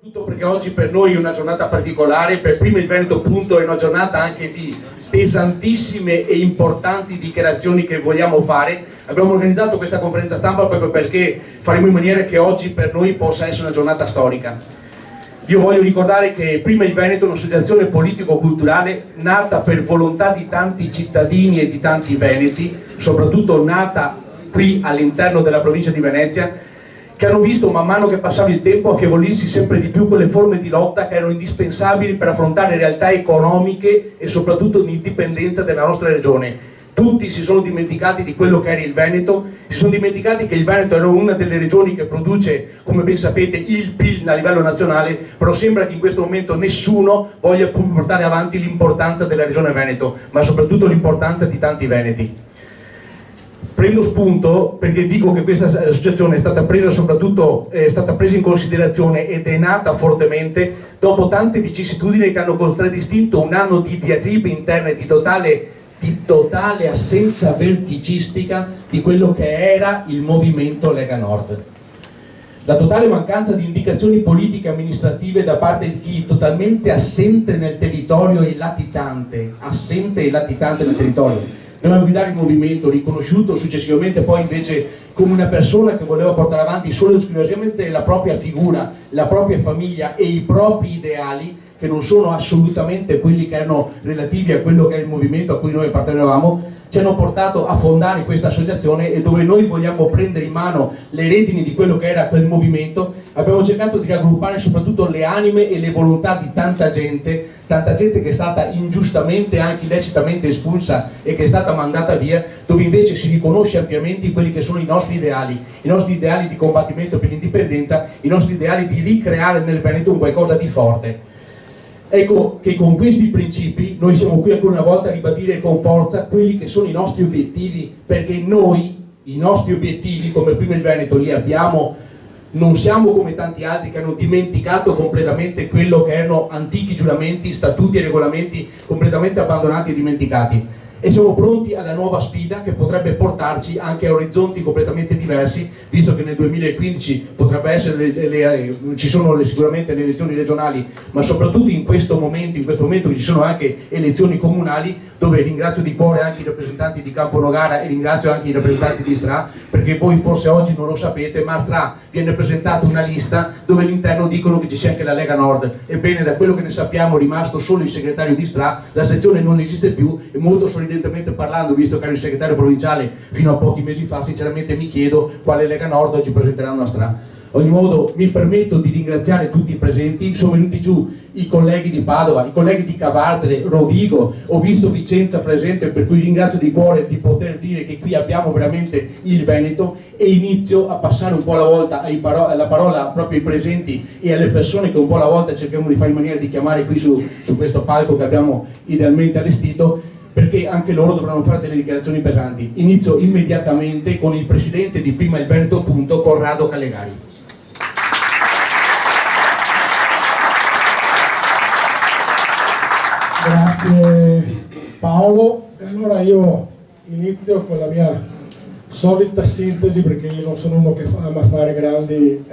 Tutto perché oggi per noi è una giornata particolare, per prima il Veneto appunto è una giornata anche di pesantissime e importanti dichiarazioni che vogliamo fare. Abbiamo organizzato questa conferenza stampa proprio perché faremo in maniera che oggi per noi possa essere una giornata storica. Io voglio ricordare che prima il Veneto è un'associazione politico-culturale nata per volontà di tanti cittadini e di tanti veneti, soprattutto nata qui all'interno della provincia di Venezia, che hanno visto man mano che passava il tempo affievolirsi sempre di più quelle forme di lotta che erano indispensabili per affrontare realtà economiche e soprattutto di indipendenza della nostra regione. Tutti si sono dimenticati di quello che era il Veneto, si sono dimenticati che il Veneto era una delle regioni che produce, come ben sapete, il PIL a livello nazionale, però sembra che in questo momento nessuno voglia portare avanti l'importanza della regione Veneto, ma soprattutto l'importanza di tanti veneti. Prendo spunto perché dico che questa associazione è stata presa in considerazione ed è nata fortemente dopo tante vicissitudini che hanno contraddistinto un anno di diatribe interne di totale assenza vertigistica di quello che era il movimento Lega Nord. La totale mancanza di indicazioni politiche e amministrative da parte di chi totalmente assente nel territorio e latitante nel territorio. Doveva guidare il movimento, riconosciuto successivamente poi invece come una persona che voleva portare avanti solo ed esclusivamente la propria figura, la propria famiglia e i propri ideali, che non sono assolutamente quelli che erano relativi a quello che era il movimento a cui noi appartenevamo, ci hanno portato a fondare questa associazione, e dove noi vogliamo prendere in mano le redini di quello che era quel movimento. Abbiamo cercato di raggruppare soprattutto le anime e le volontà di tanta gente che è stata ingiustamente e anche illecitamente espulsa e che è stata mandata via, dove invece si riconosce ampiamente quelli che sono i nostri ideali di combattimento per l'indipendenza, i nostri ideali di ricreare nel Veneto un qualcosa di forte. Ecco che con questi principi noi siamo qui ancora una volta a ribadire con forza quelli che sono i nostri obiettivi, perché noi i nostri obiettivi come prima il Veneto li abbiamo. Non siamo come tanti altri che hanno dimenticato completamente quello che erano antichi giuramenti, statuti e regolamenti completamente abbandonati e dimenticati, e siamo pronti alla nuova sfida che potrebbe portarci anche a orizzonti completamente diversi, visto che nel 2015 potrebbe essere ci sono sicuramente le elezioni regionali, ma soprattutto in questo momento ci sono anche elezioni comunali, dove ringrazio di cuore anche i rappresentanti di Camponogara e ringrazio anche i rappresentanti di Stra, perché voi forse oggi non lo sapete, ma a Stra viene presentata una lista dove all'interno dicono che ci sia anche la Lega Nord. Ebbene, da quello che ne sappiamo è rimasto solo il segretario di Stra, la sezione non esiste più, e molto sorridentemente parlando, visto che ero il segretario provinciale fino a pochi mesi fa, sinceramente mi chiedo quale Lega Nord oggi presenteranno a Stra. Ad ogni modo mi permetto di ringraziare tutti i presenti. Sono venuti giù i colleghi di Padova, i colleghi di Cavarzere, Rovigo, ho visto Vicenza presente, per cui ringrazio di cuore di poter dire che qui abbiamo veramente il Veneto, e inizio a passare un po' alla volta la parola proprio ai presenti e alle persone che un po' alla volta cerchiamo di fare in maniera di chiamare qui su questo palco che abbiamo idealmente allestito, perché anche loro dovranno fare delle dichiarazioni pesanti. Inizio immediatamente con il presidente di Prima il Veneto appunto, Corrado Callegari. Grazie Paolo. Allora io inizio con la mia solita sintesi, perché io non sono uno che ama fare grandi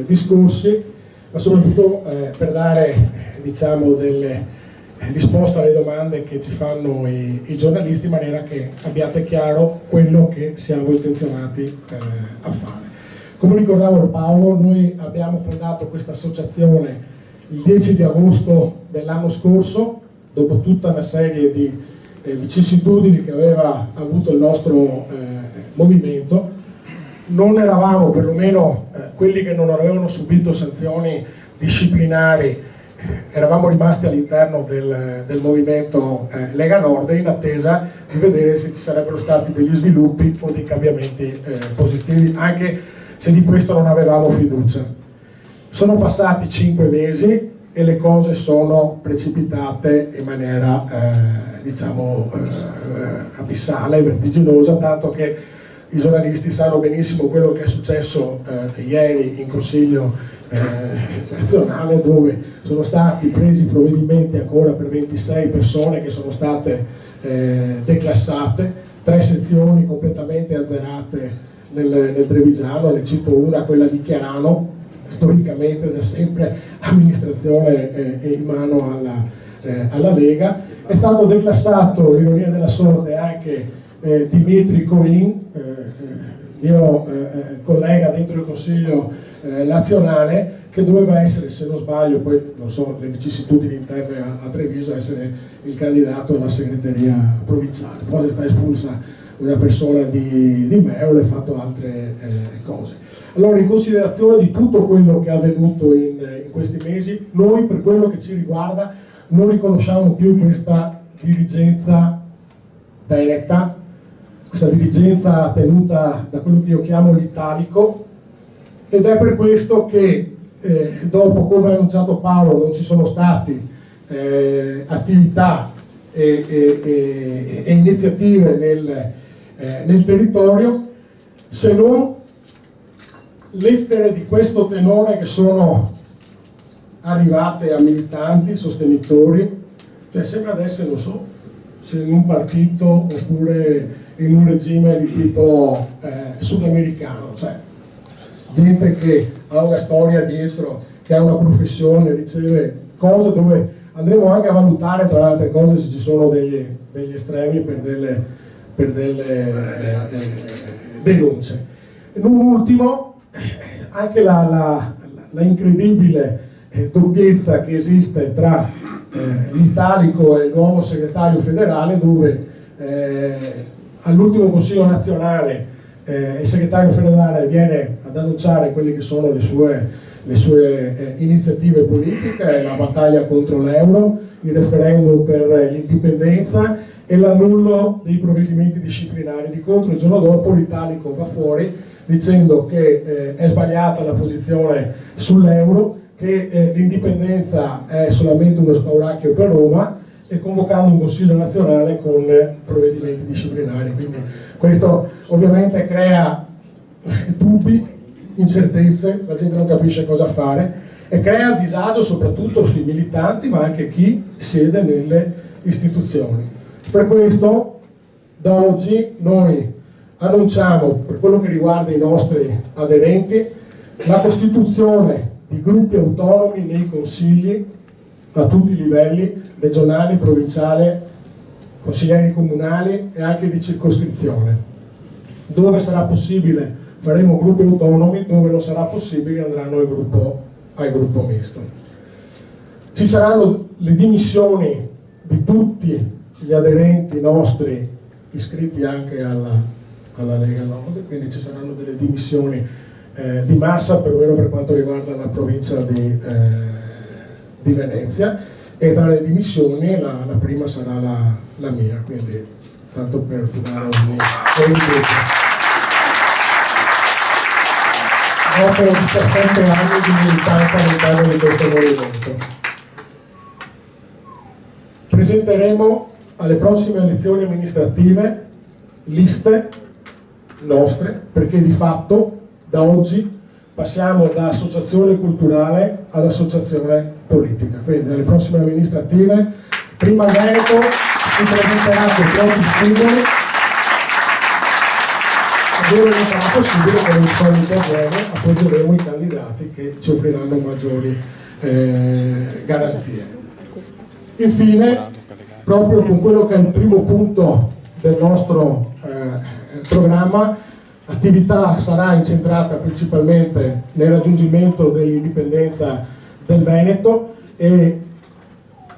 discorsi, ma soprattutto per dare diciamo delle risposte alle domande che ci fanno i giornalisti, in maniera che abbiate chiaro quello che siamo intenzionati a fare. Come ricordavo Paolo, noi abbiamo fondato questa associazione il 10 di agosto dell'anno scorso, dopo tutta una serie di vicissitudini che aveva avuto il nostro movimento. Non eravamo, perlomeno quelli che non avevano subito sanzioni disciplinari, eravamo rimasti all'interno del movimento Lega Nord, in attesa di vedere se ci sarebbero stati degli sviluppi o dei cambiamenti positivi, anche se di questo non avevamo fiducia. Sono passati 5 mesi e le cose sono precipitate in maniera abissale, vertiginosa, tanto che i giornalisti sanno benissimo quello che è successo ieri in Consiglio nazionale, dove sono stati presi provvedimenti ancora per 26 persone che sono state declassate, 3 sezioni completamente azzerate nel Trevigiano, ne cito una, quella di Chiarano, storicamente da sempre amministrazione in mano alla Lega. È stato declassato, ironia della sorte, anche Dimitri Coin, mio collega dentro il Consiglio nazionale, che doveva essere, se non sbaglio, poi non so le vicissitudini interne a Treviso, essere il candidato alla segreteria provinciale. Poi è stata espulsa una persona di Merlo e fatto altre cose. Allora, in considerazione di tutto quello che è avvenuto in questi mesi, noi, per quello che ci riguarda, non riconosciamo più questa dirigenza veneta, questa dirigenza tenuta da quello che io chiamo l'italico, ed è per questo che dopo, come ha annunciato Paolo, non ci sono stati attività e iniziative nel territorio, se non lettere di questo tenore che sono arrivate a militanti, sostenitori, cioè sembra di essere, non so, se in un partito oppure in un regime di tipo sudamericano, cioè gente che ha una storia dietro, che ha una professione, riceve cose dove andremo anche a valutare, tra le altre cose, se ci sono degli estremi per delle denunce. E non ultimo, anche la incredibile doppiezza che esiste tra l'italico e il nuovo segretario federale, dove all'ultimo Consiglio nazionale il segretario federale viene ad annunciare quelle che sono le sue iniziative politiche, la battaglia contro l'euro, il referendum per l'indipendenza e l'annullo dei provvedimenti disciplinari. Di contro, il giorno dopo l'italico va fuori dicendo che è sbagliata la posizione sull'euro, che l'indipendenza è solamente uno spauracchio per Roma, e convocando un Consiglio nazionale con provvedimenti disciplinari. Quindi questo ovviamente crea dubbi, incertezze, la gente non capisce cosa fare e crea disagio soprattutto sui militanti, ma anche chi siede nelle istituzioni. Per questo da oggi noi annunciamo, per quello che riguarda i nostri aderenti, la costituzione di gruppi autonomi nei consigli a tutti i livelli, regionali, provinciale, consiglieri comunali e anche di circoscrizione. Dove sarà possibile faremo gruppi autonomi, dove non sarà possibile andranno al gruppo misto. Ci saranno le dimissioni di tutti gli aderenti nostri iscritti anche alla Lega Nord, quindi ci saranno delle dimissioni di massa, perlomeno per quanto riguarda la provincia di Venezia, e tra le dimissioni la prima sarà la mia, quindi tanto per fare un dopo 17 anni di militanza all'interno di questo movimento. Presenteremo alle prossime elezioni amministrative liste nostre, perché di fatto da oggi passiamo da associazione culturale ad associazione politica. Quindi alle prossime amministrative, prima Veneto, si presenterà con i propri simboli, e dove non sarà possibile, come di solito avviene, appoggeremo i candidati che ci offriranno maggiori garanzie. Infine, proprio con quello che è il primo punto del nostro programma, l'attività sarà incentrata principalmente nel raggiungimento dell'indipendenza del Veneto, e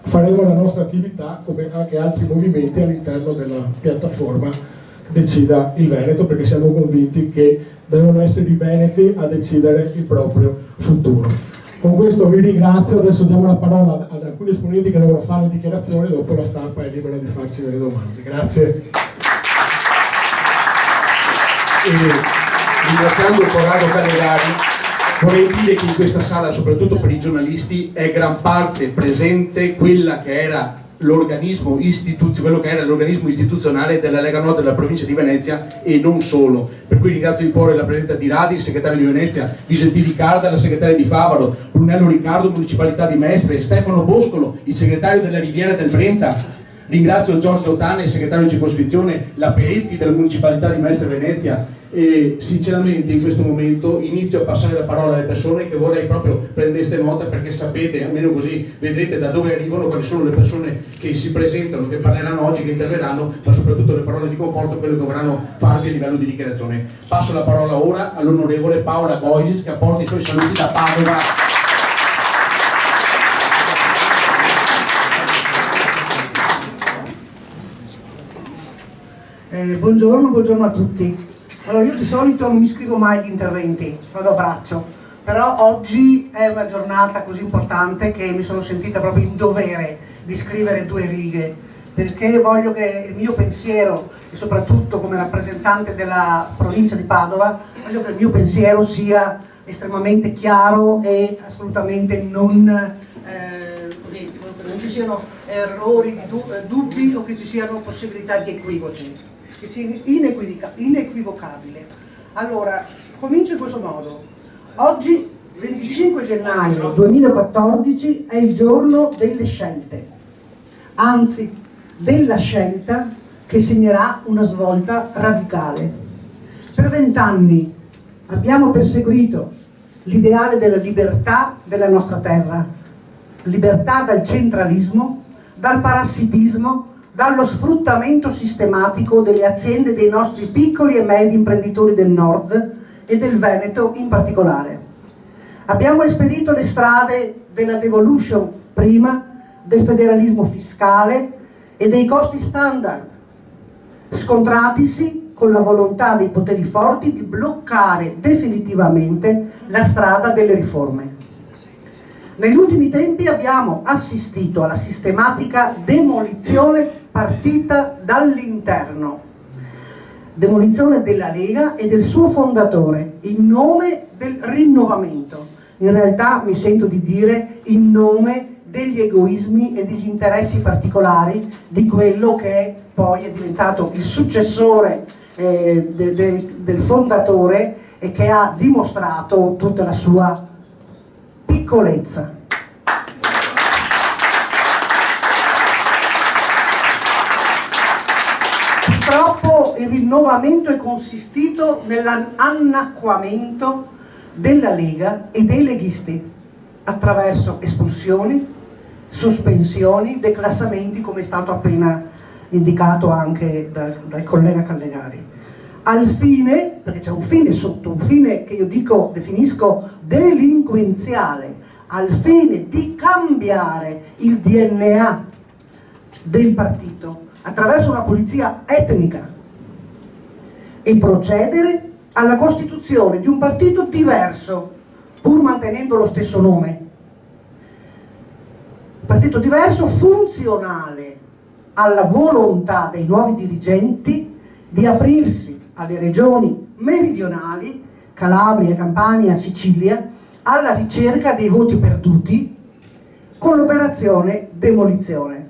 faremo la nostra attività, come anche altri movimenti, all'interno della piattaforma Decida il Veneto, perché siamo convinti che devono essere i veneti a decidere il proprio futuro. Con questo vi ringrazio, adesso diamo la parola ad alcuni esponenti che devono fare dichiarazioni, dopo la stampa è libera di farci delle domande. Grazie. E ringraziando Corrado Calegari, vorrei dire che in questa sala, soprattutto per i giornalisti, è gran parte presente quella che era l'organismo istituzionale della Lega Nord della provincia di Venezia, e non solo. Per cui ringrazio di cuore la presenza di Radi, il segretario di Venezia, Vicentini Carda, la segretaria di Favaro, Brunello Riccardo, municipalità di Mestre, Stefano Boscolo, il segretario della Riviera del Brenta. Ringrazio Giorgio Tane, il segretario di circoscrizione, la Peretti della municipalità di Mestre Venezia, E sinceramente in questo momento inizio a passare la parola alle persone, che vorrei proprio prendeste nota, perché sapete, almeno così vedrete da dove arrivano, quali sono le persone che si presentano, che parleranno oggi, che interverranno, ma soprattutto le parole di conforto, quello che dovranno farvi a livello di dichiarazione. Passo la parola ora all'onorevole Paola Goisis, che apporta i suoi saluti da Padova. Buongiorno a tutti. Allora, io di solito non mi scrivo mai gli interventi, vado a braccio, però oggi è una giornata così importante che mi sono sentita proprio in dovere di scrivere 2 righe, perché voglio che il mio pensiero, e soprattutto come rappresentante della provincia di Padova, voglio che il mio pensiero sia estremamente chiaro e assolutamente non ci siano errori, dubbi o che ci siano possibilità di equivoci, che sia inequivocabile. Allora, comincio in questo modo. Oggi, 25 gennaio 2014, è il giorno delle scelte, anzi della scelta che segnerà una svolta radicale. Per 20 anni abbiamo perseguito l'ideale della libertà della nostra terra, libertà dal centralismo, dal parassitismo, dallo sfruttamento sistematico delle aziende dei nostri piccoli e medi imprenditori del nord e del Veneto in particolare. Abbiamo esperito le strade della devolution prima, del federalismo fiscale e dei costi standard, scontratisi con la volontà dei poteri forti di bloccare definitivamente la strada delle riforme. Negli ultimi tempi abbiamo assistito alla sistematica demolizione partita dall'interno, demolizione della Lega e del suo fondatore in nome del rinnovamento. In realtà mi sento di dire in nome degli egoismi e degli interessi particolari di quello che poi è diventato il successore del fondatore e che ha dimostrato tutta la sua piccolezza. Purtroppo il rinnovamento è consistito nell'annacquamento della Lega e dei leghisti attraverso espulsioni, sospensioni, declassamenti, come è stato appena indicato anche dal collega Callegari, al fine, perché c'è un fine sotto, un fine che io definisco delinquenziale, al fine di cambiare il DNA del partito attraverso una pulizia etnica e procedere alla costituzione di un partito diverso, pur mantenendo lo stesso nome. Partito diverso, funzionale alla volontà dei nuovi dirigenti di aprirsi alle regioni meridionali, Calabria, Campania, Sicilia, alla ricerca dei voti perduti con l'operazione demolizione.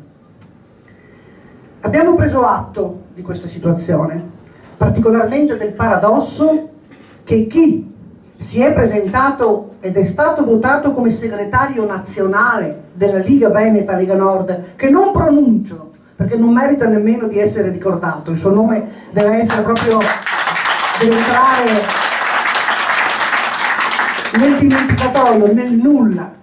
Abbiamo preso atto di questa situazione, particolarmente del paradosso che chi si è presentato ed è stato votato come segretario nazionale della Liga Veneta, Lega Nord, che non pronuncio perché non merita nemmeno di essere ricordato, il suo nome deve essere proprio, deve entrare nel dimenticatoio, nel nulla.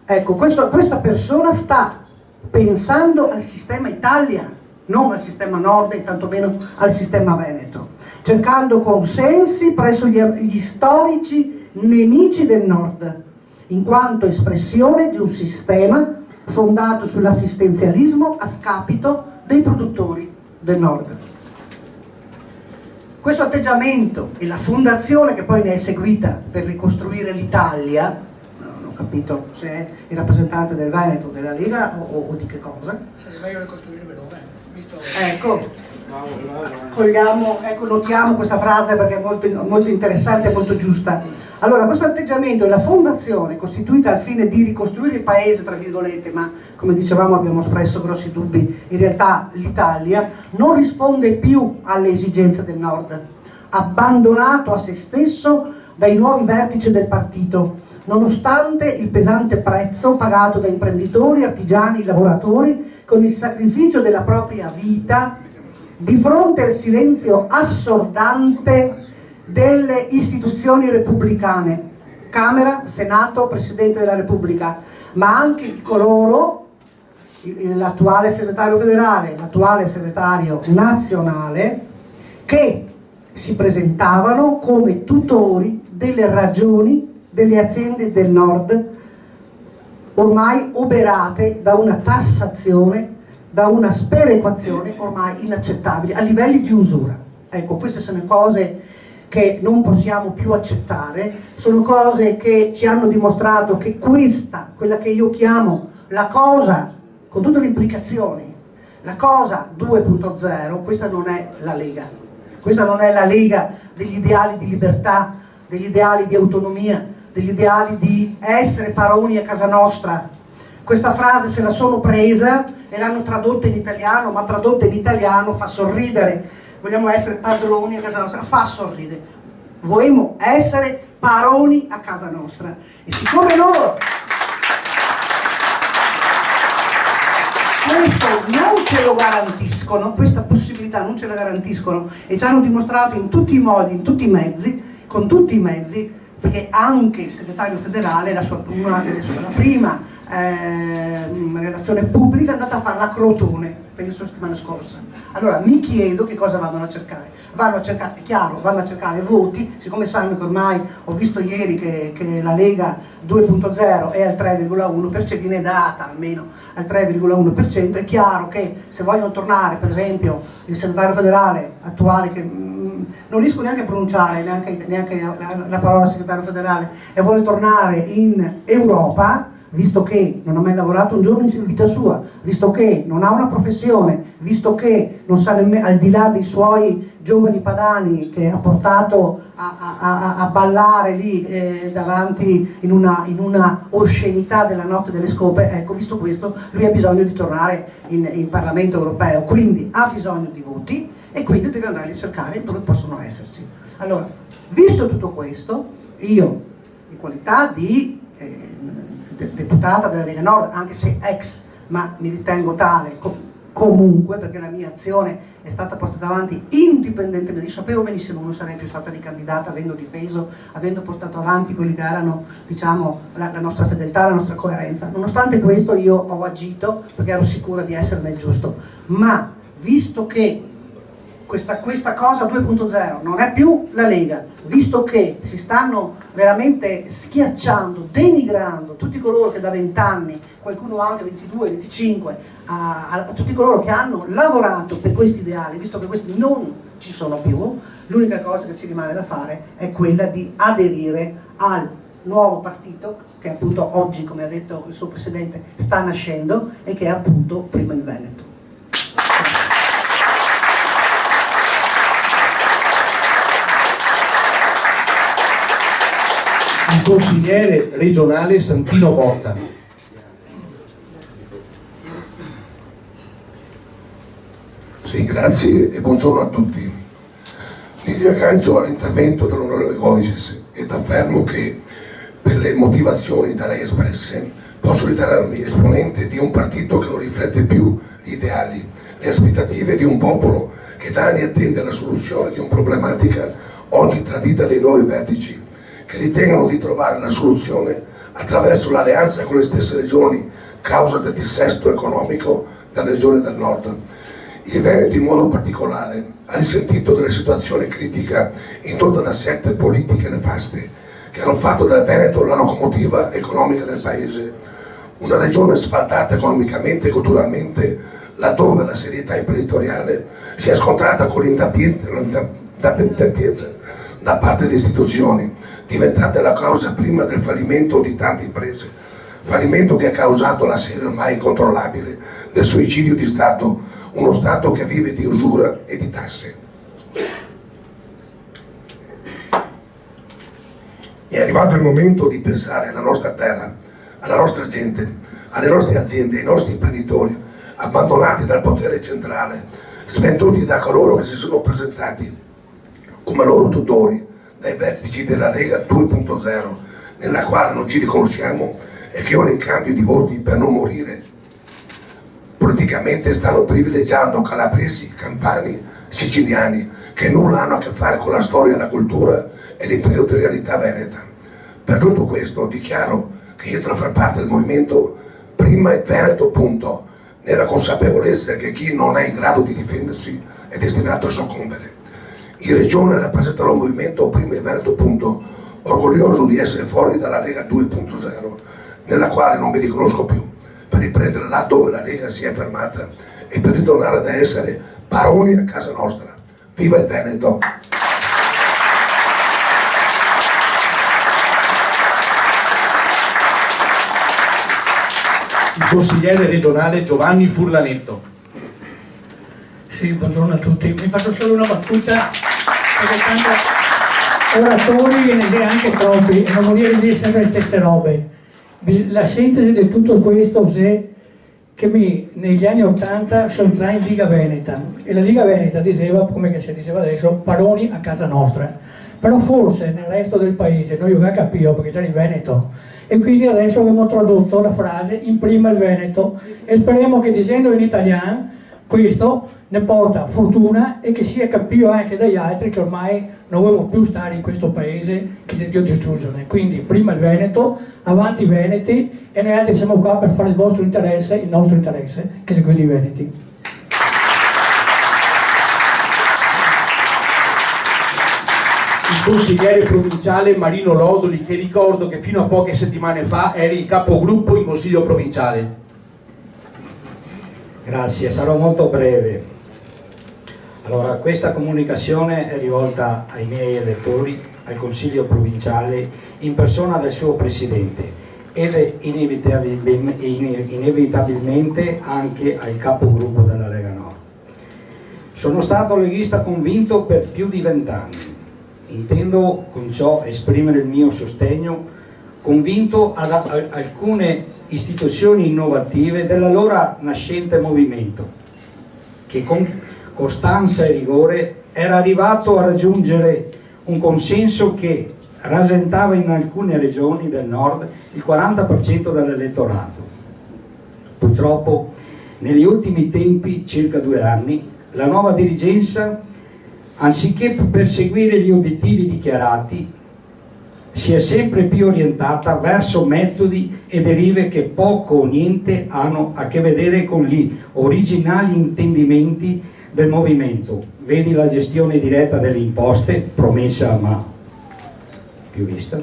Ecco, questa persona sta pensando al sistema Italia, non al sistema Nord e tantomeno al sistema Veneto, cercando consensi presso gli storici nemici del Nord, in quanto espressione di un sistema fondato sull'assistenzialismo a scapito dei produttori del Nord. Questo atteggiamento e la fondazione che poi ne è seguita per ricostruire l'Italia, non ho capito se è il rappresentante del Veneto, della Lega o di che cosa. È meglio ricostruire il Verona, visto... Ecco, notiamo questa frase perché è molto interessante e molto giusta. Allora, questo atteggiamento e la fondazione costituita al fine di ricostruire il paese, tra virgolette, ma come dicevamo abbiamo espresso grossi dubbi, in realtà l'Italia non risponde più alle esigenze del Nord, abbandonato a se stesso dai nuovi vertici del partito, nonostante il pesante prezzo pagato da imprenditori, artigiani, lavoratori, con il sacrificio della propria vita di fronte al silenzio assordante delle istituzioni repubblicane, Camera, Senato, Presidente della Repubblica, ma anche di coloro, l'attuale segretario federale, l'attuale segretario nazionale, che si presentavano come tutori delle ragioni delle aziende del nord ormai oberate da una tassazione, da una sperequazione ormai inaccettabile a livelli di usura. Ecco, queste sono cose che non possiamo più accettare, sono cose che ci hanno dimostrato che quella che io chiamo la cosa, con tutte le implicazioni, la cosa 2.0, questa non è la Lega, questa non è la Lega degli ideali di libertà, degli ideali di autonomia, degli ideali di essere padroni a casa nostra. Questa frase se la sono presa e l'hanno tradotta in italiano, ma tradotta in italiano fa sorridere. Vogliamo essere padroni a casa nostra, fa sorridere. Vogliamo essere padroni a casa nostra. E siccome loro questo non ce lo garantiscono, questa possibilità non ce la garantiscono, e ci hanno dimostrato in tutti i modi, in tutti i mezzi, con tutti i mezzi, perché anche il segretario federale, la prima relazione pubblica è andata a fare la Crotone, penso la settimana scorsa. Allora mi chiedo che cosa vanno a cercare. Vanno a cercare, è chiaro, vanno a cercare voti, siccome sanno che ormai ho visto ieri che la Lega 2.0 è al 3,1%, viene data almeno al 3,1%, è chiaro che se vogliono tornare, per esempio, il segretario federale attuale, che non riesco neanche a pronunciare neanche la parola segretario federale, e vuole tornare in Europa, visto che non ha mai lavorato un giorno in vita sua, visto che non ha una professione, visto che non sa nemmeno, al di là dei suoi giovani padani che ha portato a ballare lì davanti in una oscenità della notte delle scope, ecco, visto questo, lui ha bisogno di tornare in Parlamento europeo, quindi ha bisogno di voti e quindi deve andare a cercare dove possono esserci. Allora, visto tutto questo, io, in qualità di deputata della Lega Nord, anche se ex, ma mi ritengo tale comunque, perché la mia azione è stata portata avanti indipendentemente, io sapevo benissimo che non sarei più stata ricandidata, avendo difeso, avendo portato avanti quelli che erano, diciamo, la nostra fedeltà, la nostra coerenza. Nonostante questo io ho agito perché ero sicura di essere nel giusto, ma visto che questa cosa 2.0 non è più la Lega, visto che si stanno veramente schiacciando, denigrando tutti coloro che da 20 anni, qualcuno anche 22, 25, a tutti coloro che hanno lavorato per questi ideali, visto che questi non ci sono più, l'unica cosa che ci rimane da fare è quella di aderire al nuovo partito che appunto oggi, come ha detto il suo presidente, sta nascendo e che è appunto Prima il Veneto. Il consigliere regionale Santino Bozza. Sì, grazie e buongiorno a tutti. Mi riaggancio all'intervento dell'onorevole Goisis ed affermo che per le motivazioni da lei espresse posso ritenermi esponente di un partito che non riflette più gli ideali, le aspettative di un popolo che da anni attende la soluzione di una problematica oggi tradita dai nuovi vertici, che ritengono di trovare la soluzione attraverso l'alleanza con le stesse regioni causa del dissesto economico delle regioni del nord. Il Veneto in modo particolare ha risentito della situazione critica indotta da 7 politiche nefaste che hanno fatto del Veneto la locomotiva economica del paese, una regione sfaldata economicamente e culturalmente, laddove la serietà imprenditoriale si è scontrata con l'inadempienza da parte delle istituzioni, diventate la causa prima del fallimento di tante imprese, fallimento che ha causato la serie ormai incontrollabile del suicidio di Stato, uno Stato che vive di usura e di tasse. È arrivato il momento di pensare alla nostra terra, alla nostra gente, alle nostre aziende, ai nostri imprenditori, abbandonati dal potere centrale, svenduti da coloro che si sono presentati come loro tutori dai vertici della Lega 2.0, nella quale non ci riconosciamo e che ora in cambio di voti per non morire politicamente stanno privilegiando calabresi, campani, siciliani, che nulla hanno a che fare con la storia, la cultura e l'imprenditorialità veneta. Per tutto questo dichiaro che io devo far parte del movimento Prima il Veneto, punto, nella consapevolezza che chi non è in grado di difendersi è destinato a soccombere. In regione rappresenterò il movimento Prima il Veneto, punto, orgoglioso di essere fuori dalla Lega 2.0, nella quale non mi riconosco più, per riprendere là dove la Lega si è fermata e per ritornare ad essere baroni a casa nostra. Viva il Veneto! Il consigliere regionale Giovanni Furlanetto. Sì, buongiorno a tutti. Mi faccio solo una battuta, perché tanto oratori e ne direi anche troppi, e non voglio dire sempre le stesse robe. La sintesi di tutto questo è che negli anni 80 sono entrato in Liga Veneta, e la Liga Veneta diceva, come che si diceva adesso, paroni a casa nostra. Però forse nel resto del paese noi non capiamo, perché già in Veneto, e quindi adesso abbiamo tradotto la frase in prima il Veneto, e speriamo che dicendo in italiano questo ne porta fortuna e che sia capito anche dagli altri che ormai non vogliamo più stare in questo paese che si deve distruggere. Quindi prima il Veneto, avanti i Veneti, e noi altri siamo qua per fare il vostro interesse, il nostro interesse, che è quello dei Veneti. Il consigliere provinciale Marino Lodoli, che ricordo che fino a poche settimane fa era il capogruppo in consiglio provinciale. Grazie, sarò molto breve. Allora, questa comunicazione è rivolta ai miei elettori, al consiglio provinciale in persona del suo presidente ed inevitabilmente anche al capogruppo della Lega Nord. Sono stato leghista convinto per più di 20 anni. Intendo con ciò esprimere il mio sostegno convinto ad alcune istituzioni innovative dell'allora nascente movimento, che con costanza e rigore era arrivato a raggiungere un consenso che rasentava in alcune regioni del nord il 40% dell'elettorato. Purtroppo negli ultimi tempi, circa 2 anni, la nuova dirigenza, anziché perseguire gli obiettivi dichiarati, si è sempre più orientata verso metodi e derive che poco o niente hanno a che vedere con gli originali intendimenti del movimento. Vedi la gestione diretta delle imposte, promessa ma più vista,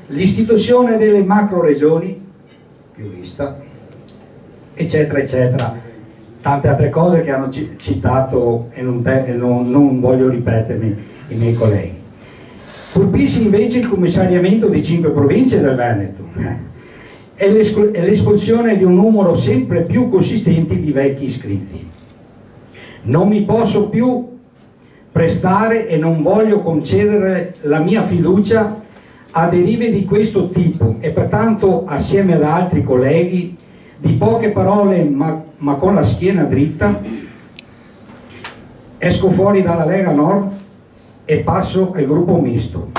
l'istituzione delle macro regioni, più vista, eccetera eccetera. Tante altre cose che hanno citato e non voglio ripetermi i miei colleghi. Colpisce invece il commissariamento di 5 province del Veneto e l'espulsione di un numero sempre più consistente di vecchi iscritti. Non mi posso più prestare e non voglio concedere la mia fiducia a derive di questo tipo e pertanto, assieme ad altri colleghi, di poche parole ma con la schiena dritta, esco fuori dalla Lega Nord e passo al gruppo misto.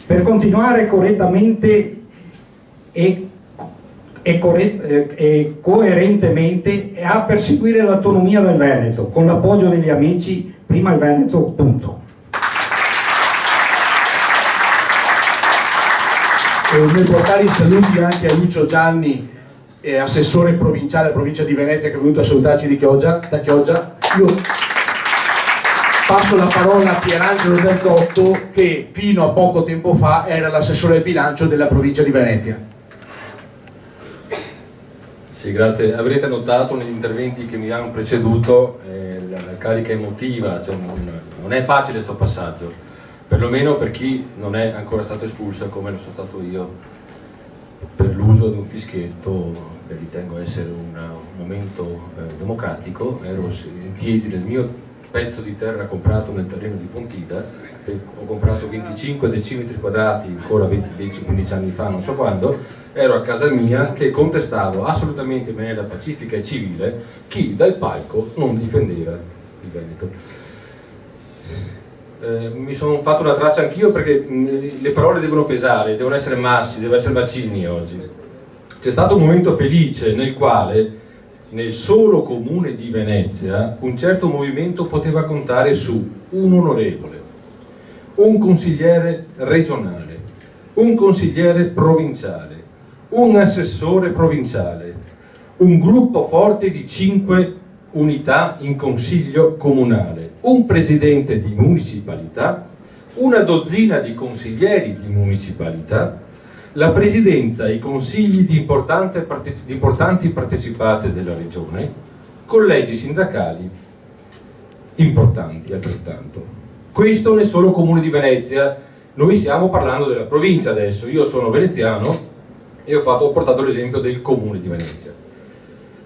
Per continuare correttamente e coerentemente e a perseguire l'autonomia del Veneto con l'appoggio degli amici Prima il Veneto, punto. Nel portare i saluti anche a Lucio Gianni, assessore provinciale della provincia di Venezia, che è venuto a salutarci da Chioggia. Io passo la parola a Pierangelo Berzotto, che fino a poco tempo fa era l'assessore del bilancio della provincia di Venezia. Sì, grazie. Avrete notato negli interventi che mi hanno preceduto la carica emotiva, cioè non è facile sto passaggio, perlomeno per chi non è ancora stato espulso come lo sono stato io per l'uso di un fischietto che ritengo essere un momento democratico. Ero in piedi nel mio pezzo di terra comprato nel terreno di Pontida, ho comprato 25 decimetri quadrati ancora 10-15 anni fa, non so quando, ero a casa mia che contestavo assolutamente in maniera pacifica e civile chi dal palco non difendeva il Veneto. mi sono fatto una traccia anch'io perché le parole devono pesare, devono essere massi, devono essere macigni oggi. C'è stato un momento felice nel quale nel solo comune di Venezia un certo movimento poteva contare su un onorevole, un consigliere regionale, un consigliere provinciale, un assessore provinciale, un gruppo forte di 5 unità in consiglio comunale, un presidente di municipalità, una dozzina di consiglieri di municipalità, la presidenza e i consigli di importanti partecipate della regione, collegi sindacali importanti altrettanto. Questo nel solo comune di Venezia. Noi stiamo parlando della provincia adesso, io sono veneziano e ho portato l'esempio del comune di Venezia.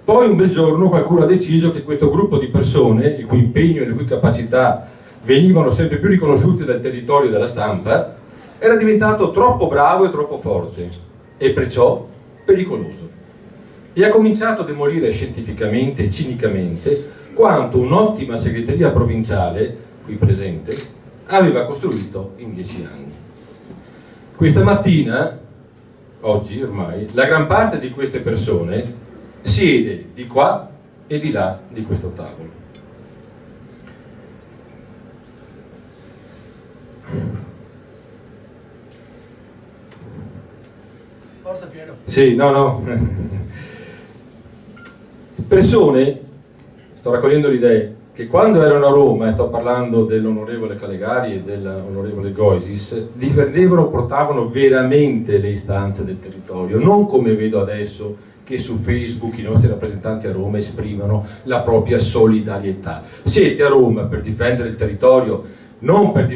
Poi un bel giorno qualcuno ha deciso che questo gruppo di persone, il cui impegno e le cui capacità venivano sempre più riconosciute dal territorio e dalla stampa, era diventato troppo bravo e troppo forte e perciò pericoloso. E ha cominciato a demolire scientificamente e cinicamente quanto un'ottima segreteria provinciale, qui presente, aveva costruito in 10 anni. Questa mattina, oggi ormai, la gran parte di queste persone siede di qua e di là di questo tavolo. Forza Piero. Sì, no. Persone, sto raccogliendo le idee, che quando erano a Roma, e sto parlando dell'onorevole Calegari e dell'onorevole Goisis, difendevano, portavano veramente le istanze del territorio, non come vedo adesso che su Facebook i nostri rappresentanti a Roma esprimono la propria solidarietà. Siete a Roma per difendere il territorio, non per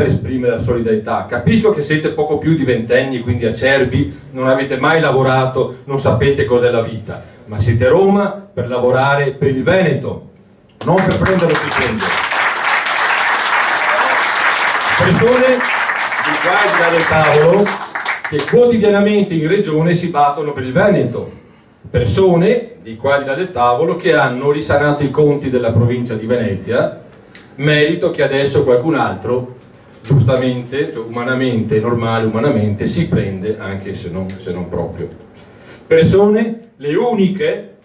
esprimere la solidarietà. Capisco che siete poco più di 20 anni, quindi acerbi, non avete mai lavorato, non sapete cos'è la vita, ma siete a Roma per lavorare per il Veneto, non per prendere lo stipendio. Persone di qua e di là del tavolo che quotidianamente in regione si battono per il Veneto. Persone di qua e di là del tavolo che hanno risanato i conti della provincia di Venezia, merito che adesso qualcun altro, giustamente, cioè umanamente, normale, umanamente, si prende, anche se non proprio. Persone, le uniche,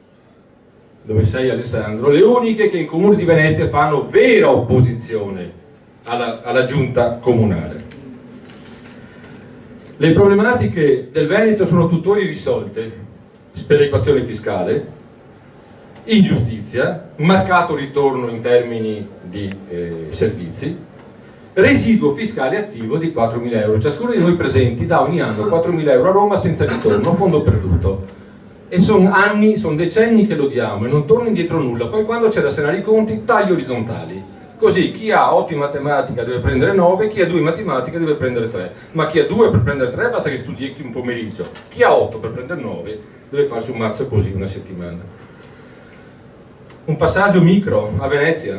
dove sei Alessandro, le uniche che in comune di Venezia fanno vera opposizione alla giunta comunale. Le problematiche del Veneto sono tuttora irrisolte: sperequazione fiscale, ingiustizia, marcato ritorno in termini di servizi, residuo fiscale attivo di 4.000 euro. Ciascuno di noi presenti dà ogni anno 4.000 euro a Roma senza ritorno, fondo perduto. E sono anni, sono decenni che lo diamo e non torna indietro nulla. Poi quando c'è da sanare i conti, tagli orizzontali. Così chi ha 8 in matematica deve prendere 9, chi ha 2 in matematica deve prendere 3. Ma chi ha 2 per prendere 3 basta che studi un pomeriggio. Chi ha 8 per prendere 9 deve farsi un mazzo così una settimana. Un passaggio micro a Venezia.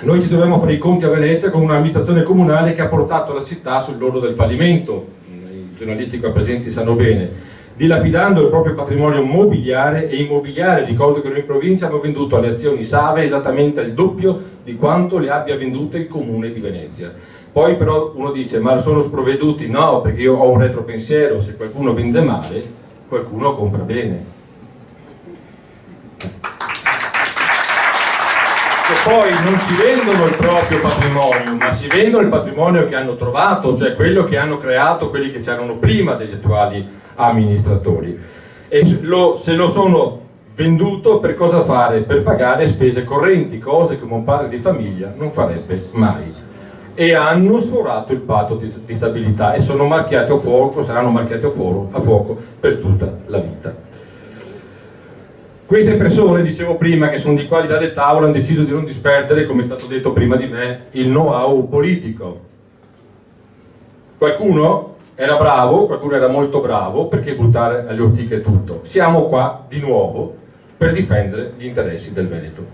Noi ci dobbiamo fare i conti a Venezia con un'amministrazione comunale che ha portato la città sull'orlo del fallimento. I giornalisti qua presenti sanno bene. Dilapidando il proprio patrimonio mobiliare e immobiliare. Ricordo che noi in provincia abbiamo venduto alle azioni Save esattamente il doppio di quanto le abbia vendute il comune di Venezia. Poi però uno dice: ma sono sprovveduti? No, perché io ho un retropensiero: se qualcuno vende male, qualcuno compra bene. E poi non si vendono il proprio patrimonio, ma si vendono il patrimonio che hanno trovato, cioè quello che hanno creato quelli che c'erano prima degli attuali amministratori. E se lo sono venduto, per cosa fare? Per pagare spese correnti, cose che un padre di famiglia non farebbe mai. E hanno sforato il patto di stabilità e sono marchiati a fuoco, saranno marchiati a fuoco per tutta la vita. Queste persone, dicevo prima, che sono di qua di là del tavolo, hanno deciso di non disperdere, come è stato detto prima di me, il know-how politico. Qualcuno era bravo, qualcuno era molto bravo, perché buttare alle ortiche tutto. Siamo qua di nuovo per difendere gli interessi del Veneto.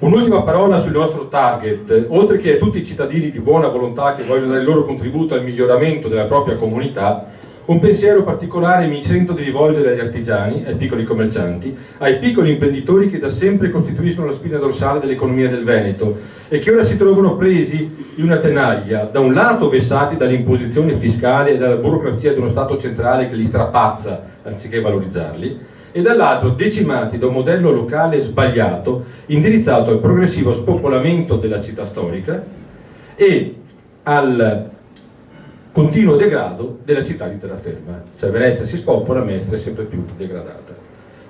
Un'ultima parola sul nostro target. Oltre che a tutti i cittadini di buona volontà che vogliono dare il loro contributo al miglioramento della propria comunità, Un pensiero particolare mi sento di rivolgere agli artigiani, ai piccoli commercianti, ai piccoli imprenditori che da sempre costituiscono la spina dorsale dell'economia del Veneto e che ora si trovano presi in una tenaglia, da un lato vessati dall'imposizione fiscale e dalla burocrazia di uno Stato centrale che li strapazza anziché valorizzarli, e dall'altro decimati da un modello locale sbagliato indirizzato al progressivo spopolamento della città storica e al continuo degrado della città di terraferma, cioè Venezia si spopola, Mestre è sempre più degradata.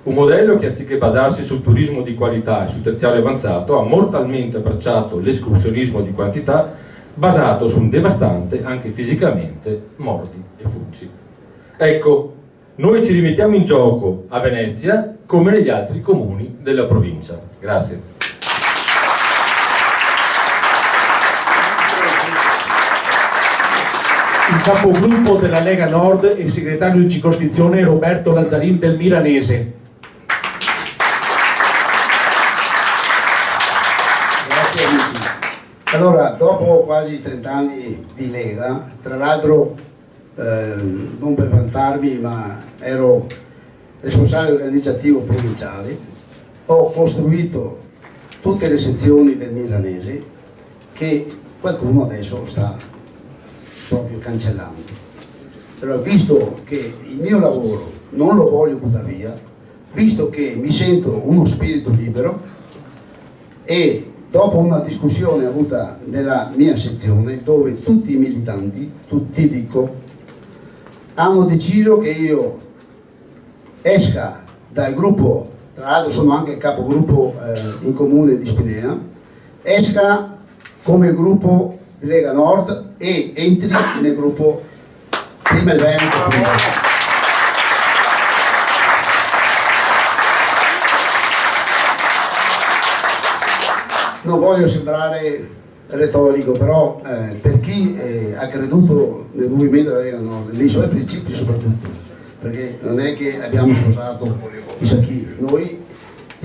Un modello che anziché basarsi sul turismo di qualità e sul terziario avanzato ha mortalmente abbracciato l'escursionismo di quantità basato su un devastante, anche fisicamente, morti e fuggi. Ecco, noi ci rimettiamo in gioco a Venezia come negli altri comuni della provincia. Grazie. Il capogruppo della Lega Nord e segretario di circoscrizione Roberto Lazzarin del Milanese. Grazie amici. Allora, dopo quasi 30 anni di Lega, tra l'altro non per vantarmi, ma ero responsabile organizzativo provinciale, ho costruito tutte le sezioni del Milanese che qualcuno adesso sta proprio cancellando. Allora, visto che il mio lavoro non lo voglio buttare via, visto che mi sento uno spirito libero e dopo una discussione avuta nella mia sezione dove tutti i militanti, tutti dico, hanno deciso che io esca dal gruppo, tra l'altro sono anche capogruppo in comune di Spinea, esca come gruppo di Lega Nord e entri nel gruppo Prima il Veneto. Non voglio sembrare retorico, però per chi ha creduto nel movimento della Lega Nord, nei suoi principi soprattutto, perché non è che abbiamo sposato chissà chi, noi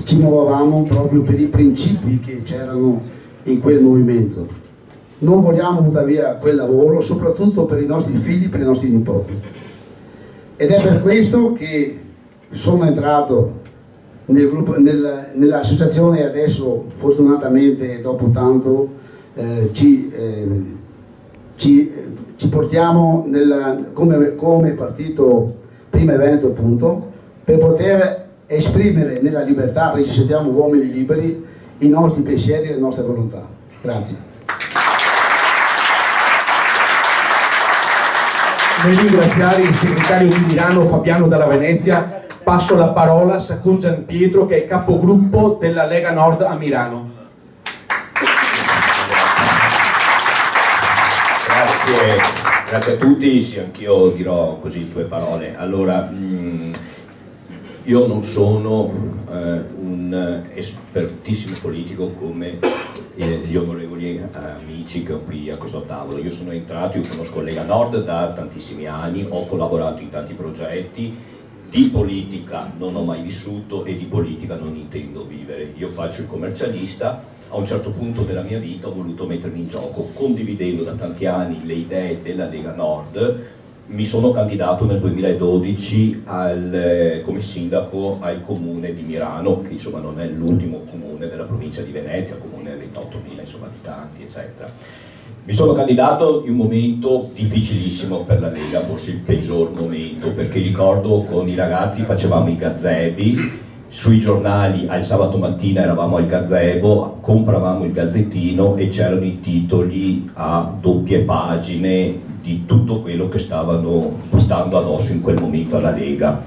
ci muovevamo proprio per i principi che c'erano in quel movimento. Non vogliamo buttare via quel lavoro, soprattutto per i nostri figli, per i nostri nipoti. Ed è per questo che sono entrato nel gruppo, nell'associazione e adesso fortunatamente dopo tanto ci portiamo come partito Prima Veneto, appunto, per poter esprimere nella libertà, perché ci sentiamo uomini liberi, i nostri pensieri e le nostre volontà. Grazie. Nel ringraziare il segretario di Milano Fabiano Dalla Venezia, passo la parola a Sacco Gianpietro, che è capogruppo della Lega Nord a Milano. Grazie a tutti, sì, anch'io dirò così 2 parole. Allora, io non sono un espertissimo politico come gli onorevoli amici che ho qui a questo tavolo. Io sono entrato, io conosco Lega Nord da tantissimi anni, ho collaborato in tanti progetti, di politica non ho mai vissuto e di politica non intendo vivere. Io faccio il commercialista, a un certo punto della mia vita ho voluto mettermi in gioco, condividendo da tanti anni le idee della Lega Nord. Mi sono candidato nel 2012 come sindaco al comune di Mirano, che insomma non è l'ultimo comune della provincia di Venezia, comune di 28.000 abitanti, eccetera. Mi sono candidato in un momento difficilissimo per la Lega, forse il peggior momento, perché ricordo con i ragazzi facevamo i gazebi, sui giornali al sabato mattina eravamo al gazebo, compravamo il gazzettino e c'erano i titoli a doppie pagine di tutto quello che stavano buttando addosso in quel momento alla Lega.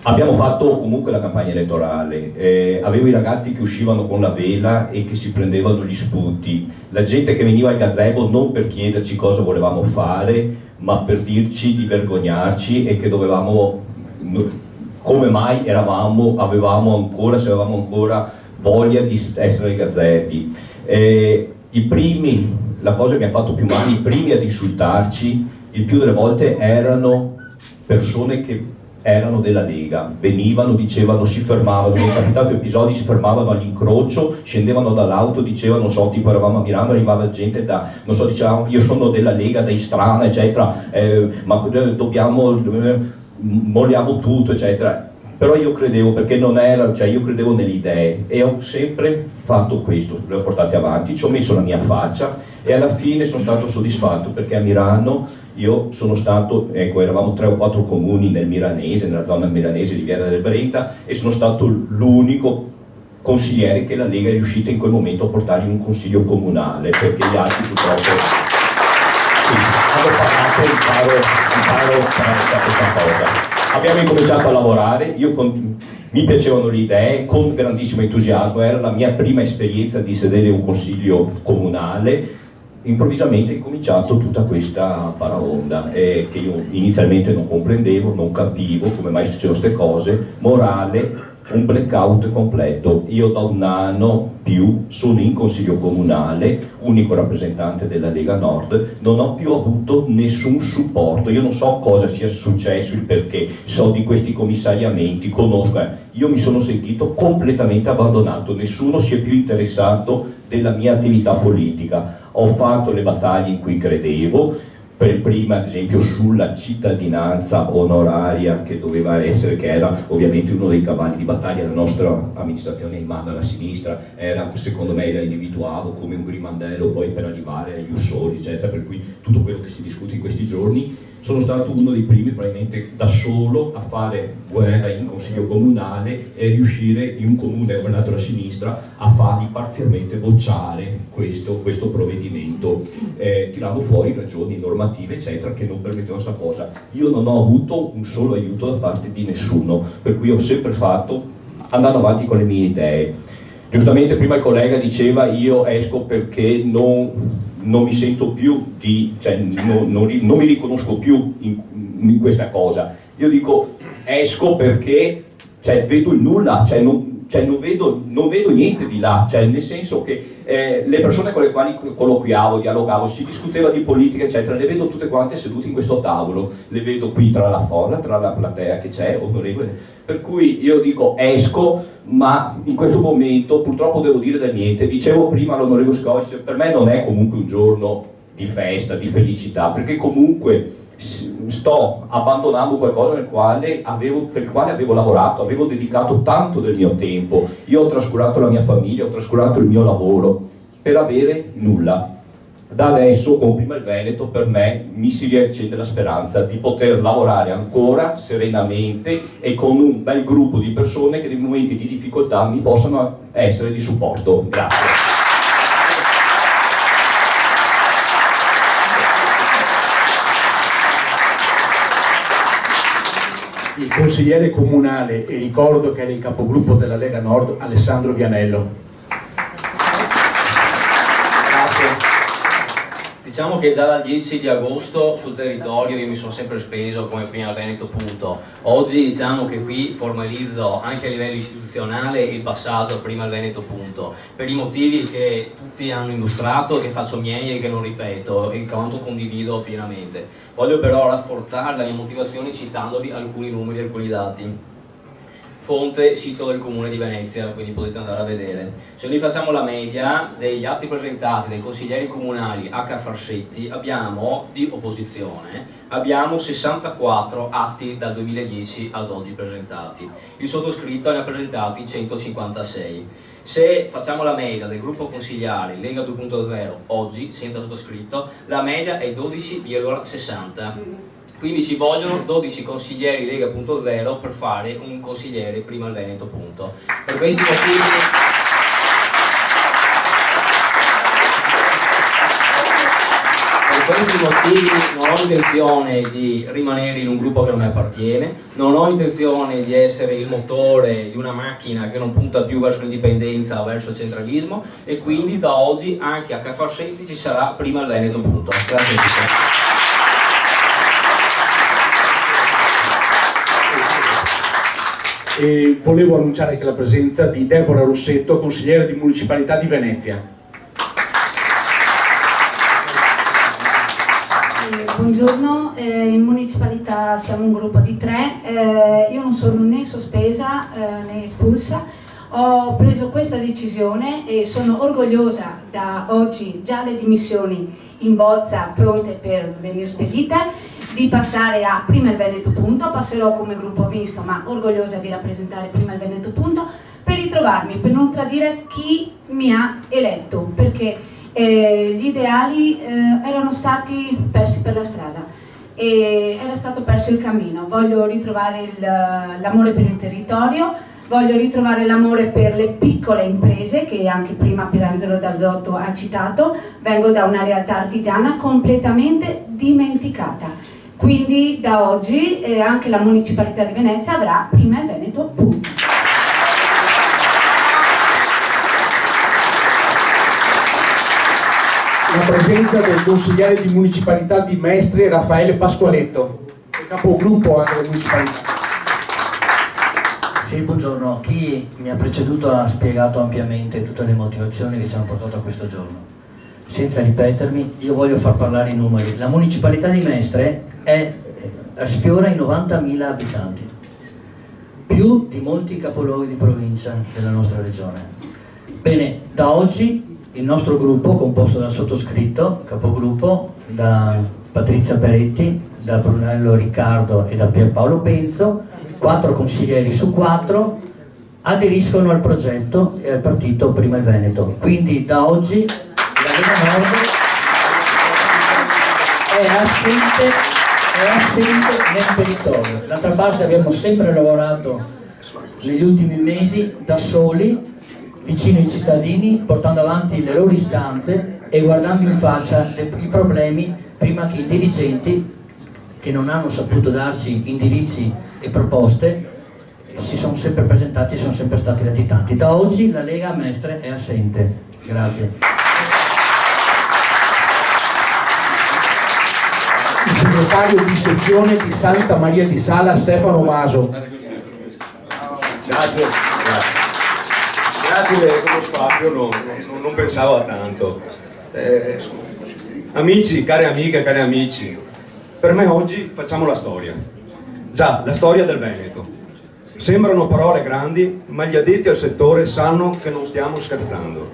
Abbiamo fatto comunque la campagna elettorale, avevo i ragazzi che uscivano con la vela e che si prendevano gli spunti, la gente che veniva al gazebo non per chiederci cosa volevamo fare, ma per dirci di vergognarci e che dovevamo, come mai avevamo ancora voglia di essere ai gazebi. La cosa che mi ha fatto più male, i primi ad insultarci, il più delle volte erano persone che erano della Lega, venivano, dicevano, si fermavano, mi è capitato episodi, si fermavano all'incrocio, scendevano dall'auto, dicevano, non so, tipo eravamo a Milano, arrivava gente da, non so, dicevano io sono della Lega, da Istrana, eccetera, ma dobbiamo, molliamo tutto, eccetera. Però io credevo, perché non era, cioè io credevo nelle idee e ho sempre fatto questo, le ho portate avanti, ci ho messo la mia faccia e alla fine sono stato soddisfatto, perché a Milano io sono stato, ecco, eravamo 3 o 4 comuni nel Milanese, nella zona milanese di Viera del Brenta, e sono stato l'unico consigliere che la Lega è riuscita in quel momento a portare in un consiglio comunale, perché gli altri purtroppo sì, hanno parlato, imparo questa cosa. Abbiamo incominciato a lavorare, mi piacevano le idee, con grandissimo entusiasmo, era la mia prima esperienza di sedere in un consiglio comunale. Improvvisamente è incominciato tutta questa paraonda che io inizialmente non comprendevo, non capivo come mai succedono queste cose, morale, un blackout completo. Io da un anno più sono in consiglio comunale, unico rappresentante della Lega Nord, non ho più avuto nessun supporto, io non so cosa sia successo, il perché, so di questi commissariamenti, conosco, io mi sono sentito completamente abbandonato, nessuno si è più interessato della mia attività politica. Ho fatto le battaglie in cui credevo, per prima ad esempio sulla cittadinanza onoraria che doveva essere, che era ovviamente uno dei cavalli di battaglia della nostra amministrazione in mano alla sinistra, era, secondo me la individuavo come un grimandello poi per arrivare agli ussoli, eccetera, per cui tutto quello che si discute in questi giorni. Sono stato uno dei primi, probabilmente da solo, a fare guerra in consiglio comunale e riuscire in un comune governato dalla sinistra a fargli parzialmente bocciare questo provvedimento, tirando fuori ragioni normative, eccetera, che non permettevano questa cosa. Io non ho avuto un solo aiuto da parte di nessuno, per cui ho sempre fatto, andando avanti con le mie idee. Giustamente prima il collega diceva io esco perché non mi sento più cioè non mi riconosco più in questa cosa. Io dico esco perché vedo il nulla, non vedo niente di là, nel senso che le persone con le quali colloquiavo, dialogavo, si discuteva di politica, eccetera, le vedo tutte quante sedute in questo tavolo, le vedo qui tra la folla, tra la platea che c'è, onorevole, per cui io dico esco, ma in questo momento purtroppo devo dire da niente. Dicevo prima all'onorevole Scois, per me non è comunque un giorno di festa, di felicità, perché comunque sto abbandonando qualcosa per il quale avevo lavorato, avevo dedicato tanto del mio tempo, io ho trascurato la mia famiglia, ho trascurato il mio lavoro per avere nulla. Da adesso con Prima il Veneto per me mi si riaccende la speranza di poter lavorare ancora serenamente e con un bel gruppo di persone che nei momenti di difficoltà mi possano essere di supporto. Grazie. Il consigliere comunale, e ricordo che era il capogruppo della Lega Nord, Alessandro Vianello. Diciamo che già dal 10 di agosto sul territorio io mi sono sempre speso come Prima Veneto punto. Oggi diciamo che qui formalizzo anche a livello istituzionale il passaggio a Prima Veneto punto, per i motivi che tutti hanno illustrato, che faccio miei e che non ripeto e quanto condivido pienamente. Voglio però rafforzare la mia motivazione citandovi alcuni numeri e alcuni dati. Fonte sito del Comune di Venezia, quindi potete andare a vedere. Se noi facciamo la media degli atti presentati dai consiglieri comunali H. Farsetti, abbiamo di opposizione, abbiamo 64 atti dal 2010 ad oggi presentati. Il sottoscritto ne ha presentati 156. Se facciamo la media del gruppo consigliare Lega 2.0 oggi, senza sottoscritto, la media è 12,60. Quindi ci vogliono 12 consiglieri Lega.0 per fare un consigliere Prima il Veneto punto. Per questi motivi non ho intenzione di rimanere in un gruppo che non mi appartiene, non ho intenzione di essere il motore di una macchina che non punta più verso l'indipendenza o verso il centralismo, e quindi da oggi anche a Farsetti ci sarà Prima il Veneto punto. Grazie a tutti. E volevo annunciare anche la presenza di Deborah Rossetto, consigliere di Municipalità di Venezia. Buongiorno, in municipalità siamo un gruppo di 3, io non sono né sospesa né espulsa, ho preso questa decisione e sono orgogliosa da oggi, già le dimissioni in bozza pronte per venire spedite, di passare a prima il Veneto Punto, passerò come gruppo misto ma orgogliosa di rappresentare prima il Veneto Punto, per ritrovarmi, per non tradire chi mi ha eletto, perché gli ideali erano stati persi per la strada e era stato perso il cammino. Voglio ritrovare l'amore per il territorio, voglio ritrovare l'amore per le piccole imprese che anche prima Pierangelo D'Arzotto ha citato. Vengo da una realtà artigiana completamente dimenticata, quindi da oggi anche la municipalità di Venezia avrà prima il Veneto Punto. La presenza del consigliere di municipalità di Mestre, Raffaele Pasqualetto, capogruppo anche della municipalità. Sì, buongiorno. Chi mi ha preceduto ha spiegato ampiamente tutte le motivazioni che ci hanno portato a questo giorno. Senza ripetermi, io voglio far parlare i numeri. La municipalità di Mestre sfiora i 90.000 abitanti, più di molti capoluoghi di provincia della nostra regione. Bene, da oggi il nostro gruppo, composto dal sottoscritto, capogruppo, da Patrizia Peretti, da Brunello Riccardo e da Pierpaolo Penzo, 4 consiglieri su 4, aderiscono al progetto e al partito Prima il Veneto. Quindi da oggi la Lega Nord è assente nel territorio. D'altra parte abbiamo sempre lavorato negli ultimi mesi da soli, vicino ai cittadini, portando avanti le loro istanze e guardando in faccia i problemi prima che i dirigenti, che non hanno saputo darci indirizzi e proposte, si sono sempre presentati e sono sempre stati latitanti. Da oggi la Lega a Mestre è assente. Grazie. Il segretario di sezione di Santa Maria di Sala, Stefano Maso. Grazie. Grazie per lo spazio, non pensavo a tanto. Amici, care amiche, cari amici, per me oggi facciamo la storia. Già, la storia del Veneto. Sembrano parole grandi, ma gli addetti al settore sanno che non stiamo scherzando.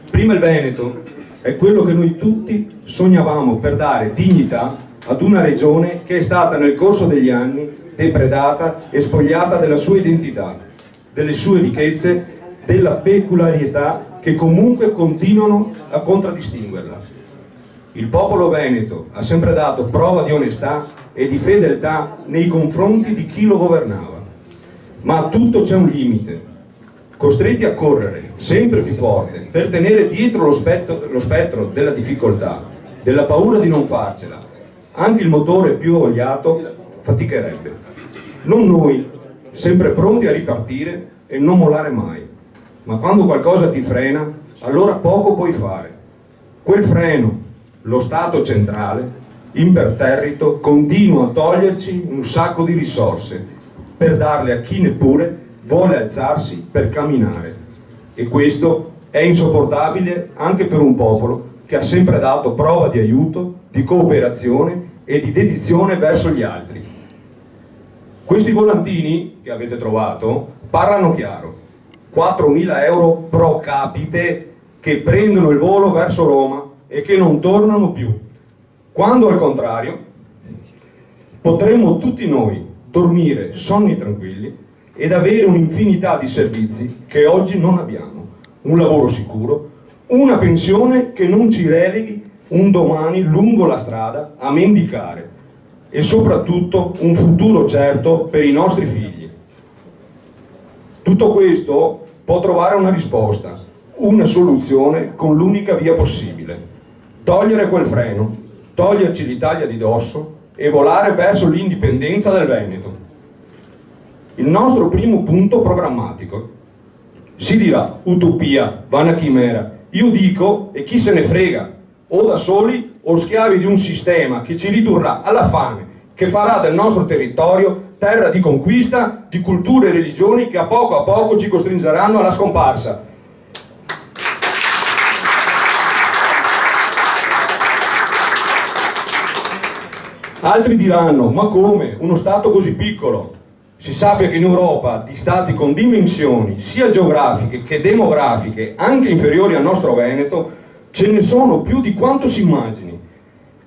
Prima il Veneto è quello che noi tutti sognavamo per dare dignità ad una regione che è stata nel corso degli anni depredata e spogliata della sua identità, delle sue ricchezze, della peculiarità che comunque continuano a contraddistinguerla. Il popolo veneto ha sempre dato prova di onestà e di fedeltà nei confronti di chi lo governava. Ma a tutto c'è un limite. Costretti a correre sempre più forte per tenere dietro lo spettro della difficoltà, della paura di non farcela, anche il motore più vogliato faticherebbe. Non noi, sempre pronti a ripartire e non mollare mai. Ma quando qualcosa ti frena, allora poco puoi fare. Quel freno, lo Stato centrale, imperterrito, continua a toglierci un sacco di risorse per darle a chi neppure vuole alzarsi per camminare. E questo è insopportabile anche per un popolo che ha sempre dato prova di aiuto, di cooperazione e di dedizione verso gli altri. Questi volantini che avete trovato parlano chiaro. 4.000 euro pro capite che prendono il volo verso Roma e che non tornano più. Quando al contrario potremmo tutti noi dormire sonni tranquilli ed avere un'infinità di servizi che oggi non abbiamo. Un lavoro sicuro, una pensione che non ci releghi un domani lungo la strada a mendicare e soprattutto un futuro certo per i nostri figli. Tutto questo può trovare una risposta, una soluzione con l'unica via possibile: togliere quel freno, toglierci l'Italia di dosso e volare verso l'indipendenza del Veneto. Il nostro primo punto programmatico. Si dirà utopia, vana chimera. Io dico, e chi se ne frega, o da soli o schiavi di un sistema che ci ridurrà alla fame, che farà del nostro territorio terra di conquista di culture e religioni che a poco ci costringeranno alla scomparsa. Altri diranno, ma come? Uno Stato così piccolo? Si sappia che in Europa di Stati con dimensioni sia geografiche che demografiche anche inferiori al nostro Veneto ce ne sono più di quanto si immagini.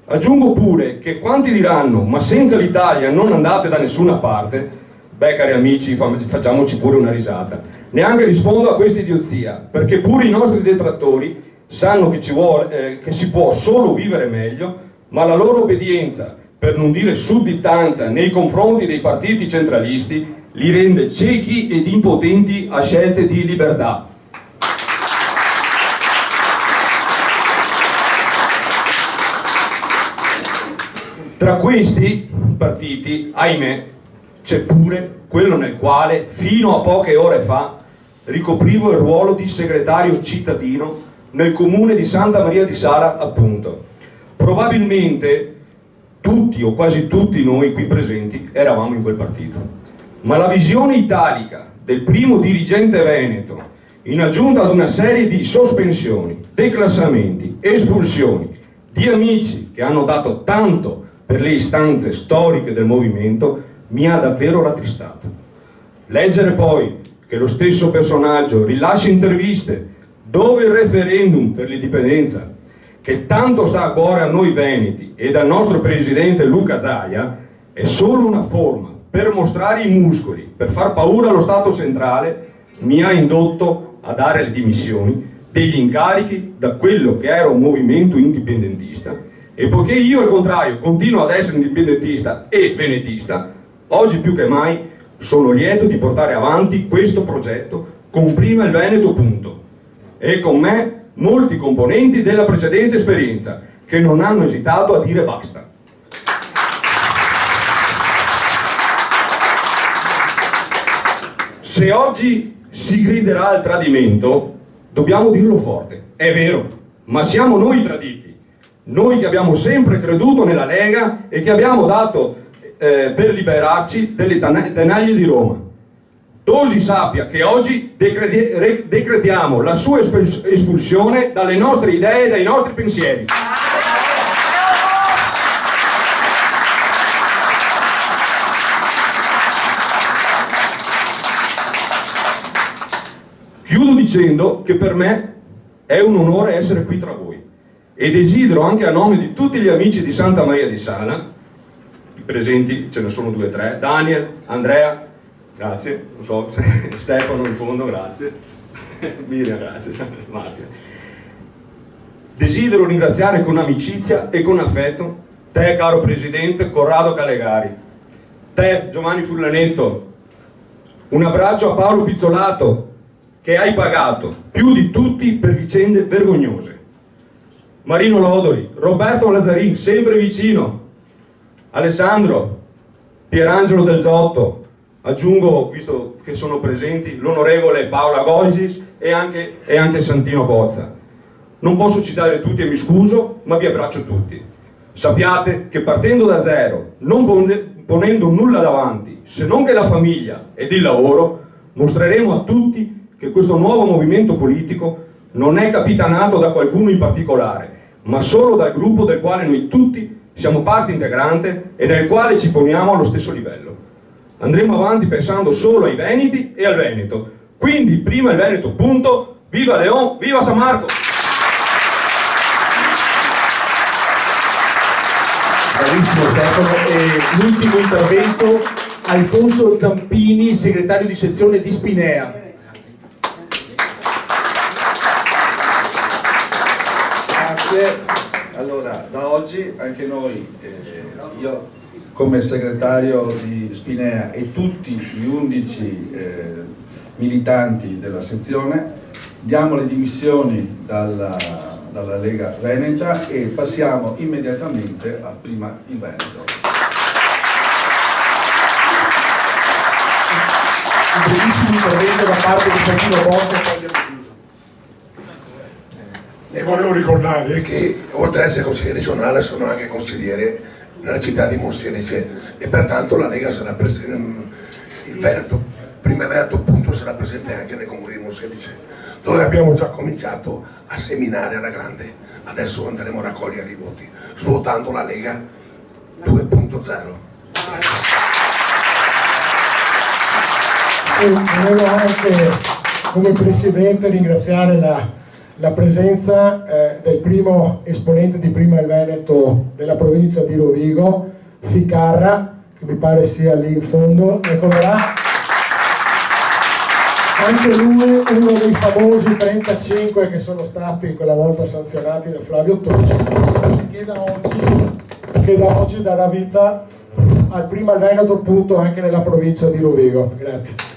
Aggiungo pure che quanti diranno, ma senza l'Italia non andate da nessuna parte, beh cari amici, facciamoci pure una risata. Neanche rispondo a questa idiozia, perché pure i nostri detrattori sanno che si può solo vivere meglio, ma la loro obbedienza, per non dire sudditanza, nei confronti dei partiti centralisti, li rende ciechi ed impotenti a scelte di libertà. Tra questi partiti, ahimè, c'è pure quello nel quale, fino a poche ore fa, ricoprivo il ruolo di segretario cittadino nel comune di Santa Maria di Sala, appunto. Probabilmente tutti o quasi tutti noi qui presenti eravamo in quel partito. Ma la visione italica del primo dirigente veneto, in aggiunta ad una serie di sospensioni, declassamenti, espulsioni di amici che hanno dato tanto per le istanze storiche del movimento, mi ha davvero rattristato. Leggere poi che lo stesso personaggio rilascia interviste dove il referendum per l'indipendenza, che tanto sta a cuore a noi veneti e al nostro presidente Luca Zaia, è solo una forma per mostrare i muscoli, per far paura allo Stato centrale, mi ha indotto a dare le dimissioni degli incarichi da quello che era un movimento indipendentista, e poiché io al contrario continuo ad essere indipendentista e venetista, oggi più che mai sono lieto di portare avanti questo progetto con prima il Veneto, punto, e con me molti componenti della precedente esperienza che non hanno esitato a dire basta. Se oggi si griderà al tradimento, dobbiamo dirlo forte, è vero, ma siamo noi traditi, noi che abbiamo sempre creduto nella Lega e che abbiamo dato per liberarci delle tenaglie di Roma. Tosi sappia che oggi decretiamo la sua espulsione dalle nostre idee e dai nostri pensieri. Chiudo dicendo che per me è un onore essere qui tra voi e desidero anche a nome di tutti gli amici di Santa Maria di Sala, i presenti ce ne sono 2 o 3, Daniel, Andrea, grazie, non so, Stefano in fondo, grazie, Miriam, grazie, Marzia. Desidero ringraziare con amicizia e con affetto te, caro Presidente Corrado Calegari, te, Giovanni Furlanetto, un abbraccio a Paolo Pizzolato, che hai pagato più di tutti per vicende vergognose, Marino Lodoli, Roberto Lazzarin, sempre vicino, Alessandro, Pierangelo Del Giotto, aggiungo, visto che sono presenti, l'onorevole Paola Goisis e anche Santino Bozza. Non posso citare tutti e mi scuso, ma vi abbraccio tutti. Sappiate che partendo da zero, non ponendo nulla davanti, se non che la famiglia ed il lavoro, mostreremo a tutti che questo nuovo movimento politico non è capitanato da qualcuno in particolare, ma solo dal gruppo del quale noi tutti siamo parte integrante e nel quale ci poniamo allo stesso livello. Andremo avanti pensando solo ai veneti e al Veneto. Quindi prima il Veneto, punto. Viva Leon, viva San Marco! Bravissimo Stefano. E l'ultimo intervento, Alfonso Zampini, segretario di sezione di Spinea. Grazie. Allora, da oggi anche noi, io come segretario di Spinea e tutti gli 11 militanti della sezione, diamo le dimissioni dalla Lega Veneta e passiamo immediatamente a Prima il Veneto. Un brevissimo intervento da parte di Santino Bozza e poi abbiamo chiuso. E volevo ricordare che oltre ad essere consigliere regionale sono anche consigliere nella città di Monselice e pertanto la Lega sarà presente, il Veneto, Prima Veneto appunto sarà presente anche nel comune di Monselice, dove abbiamo già cominciato a seminare alla grande. Adesso andremo a raccogliere i voti, svuotando la Lega 2.0. Volevo anche come Presidente ringraziare la presenza del primo esponente di Prima il Veneto della provincia di Rovigo, Ficarra, che mi pare sia lì in fondo, eccolo là. Anche lui uno dei famosi 35 che sono stati quella volta sanzionati da Flavio Toci, che da oggi darà vita al Prima il Veneto appunto anche nella provincia di Rovigo. Grazie.